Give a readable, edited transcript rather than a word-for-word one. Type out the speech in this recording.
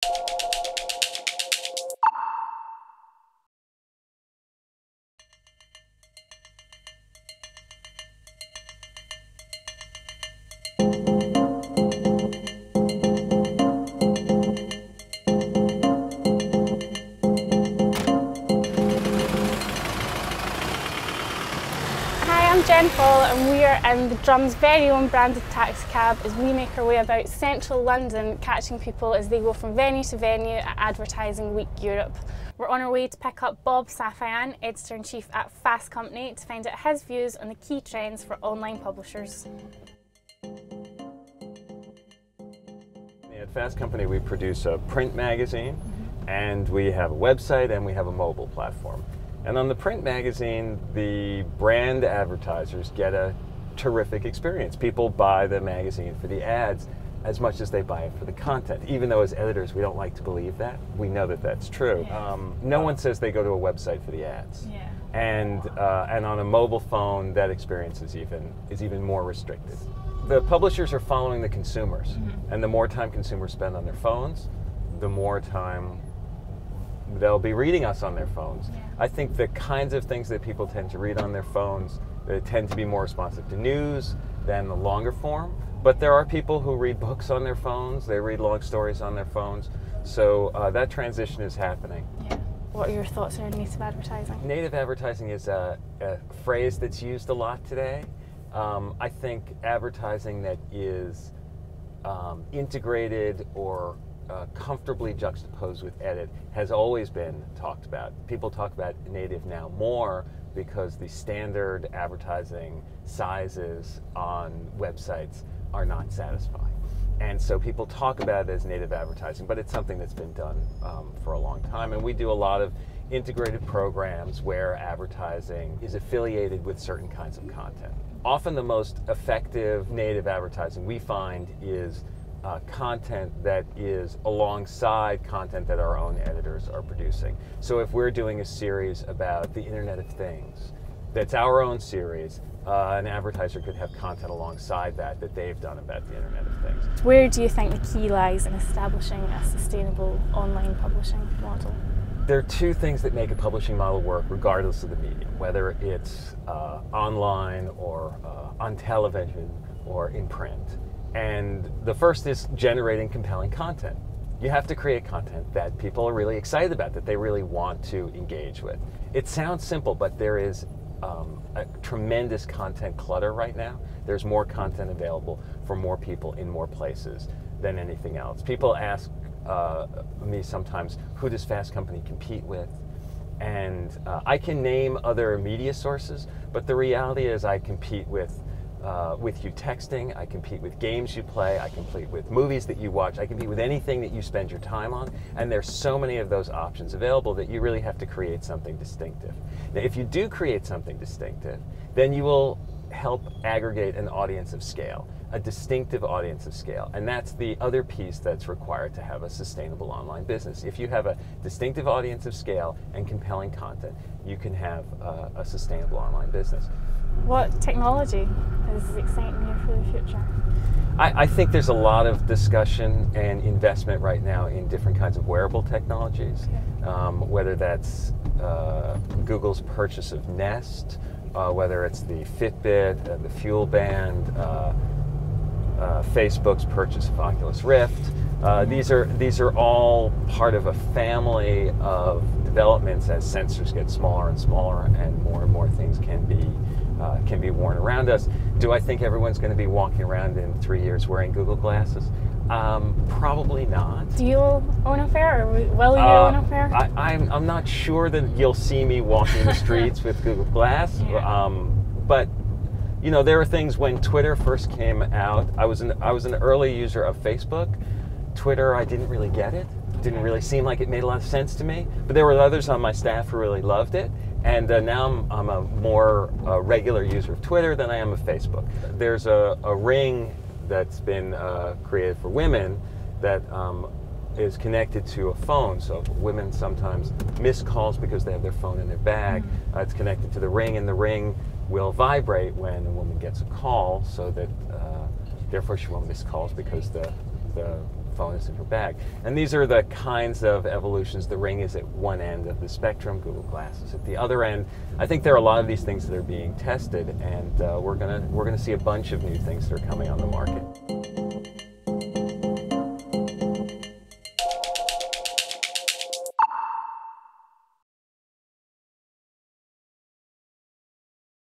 I'm Jen Paul and we are in the Drum's very own branded taxi cab as we make our way about central London, catching people as they go from venue to venue at Advertising Week Europe. We're on our way to pick up Bob Safian, Editor-in-Chief at Fast Company, to find out his views on the key trends for online publishers. At Fast Company we produce a print magazine and we have a website and we have a mobile platform. And on the print magazine, the brand advertisers get a terrific experience. People buy the magazine for the ads as much as they buy it for the content. Even though as editors we don't like to believe that, we know that that's true. Yeah. No one says they go to a website for the ads. Yeah. And on a mobile phone, that experience is even more restricted. The publishers are following the consumers, and the more time consumers spend on their phones, the more time they'll be reading us on their phones. Yeah. I think the kinds of things that people tend to read on their phones, they tend to be more responsive to news than the longer form. But there are people who read books on their phones, they read long stories on their phones. So that transition is happening. Yeah. What are your thoughts on native advertising? Native advertising is a phrase that's used a lot today. I think advertising that is integrated or comfortably juxtaposed with edit has always been talked about. People talk about native now more because the standard advertising sizes on websites are not satisfying. And so people talk about it as native advertising, but it's something that's been done for a long time. And we do a lot of integrated programs where advertising is affiliated with certain kinds of content. Often the most effective native advertising we find is content that is alongside content that our own editors are producing. So if we're doing a series about the Internet of Things, that's our own series, an advertiser could have content alongside that they've done about the Internet of Things. Where do you think the key lies in establishing a sustainable online publishing model? There are two things that make a publishing model work regardless of the medium, whether it's online or on television or in print. And the first is generating compelling content. You have to create content that people are really excited about, that they really want to engage with. It sounds simple, but there is a tremendous content clutter right now. There's more content available for more people in more places than anything else. People ask me sometimes, who does Fast Company compete with? And I can name other media sources, but the reality is I compete with you texting, I compete with games you play, I compete with movies that you watch, I compete with anything that you spend your time on, and there's so many of those options available that you really have to create something distinctive. Now, if you do create something distinctive, then you will help aggregate an audience of scale, a distinctive audience of scale, and that's the other piece that's required to have a sustainable online business. If you have a distinctive audience of scale and compelling content, you can have a sustainable online business. What technology is exciting you for the future? I think there's a lot of discussion and investment right now in different kinds of wearable technologies, whether that's Google's purchase of Nest, whether it's the Fitbit, the Fuel Band, Facebook's purchase of Oculus Rift. These are all part of a family of developments as sensors get smaller and smaller and more things can be worn around us. Do I think everyone's going to be walking around in 3 years wearing Google glasses? Probably not. Do you own a pair, or will you own a pair? I'm not sure that you'll see me walking the streets with Google Glass, but you know, there are things. When Twitter first came out, I was an early user of Facebook. Twitter, I didn't really get it. Didn't really seem like it made a lot of sense to me. But there were others on my staff who really loved it. And now I'm a more regular user of Twitter than I am of Facebook. There's a ring that's been created for women that is connected to a phone. So women sometimes miss calls because they have their phone in their bag. It's connected to the ring, and the ring will vibrate when a woman gets a call, so that therefore she won't miss calls because the phone is in your bag. And these are the kinds of evolutions. The Ring is at one end of the spectrum, Google Glass is at the other end. I think there are a lot of these things that are being tested, and we're gonna see a bunch of new things that are coming on the market.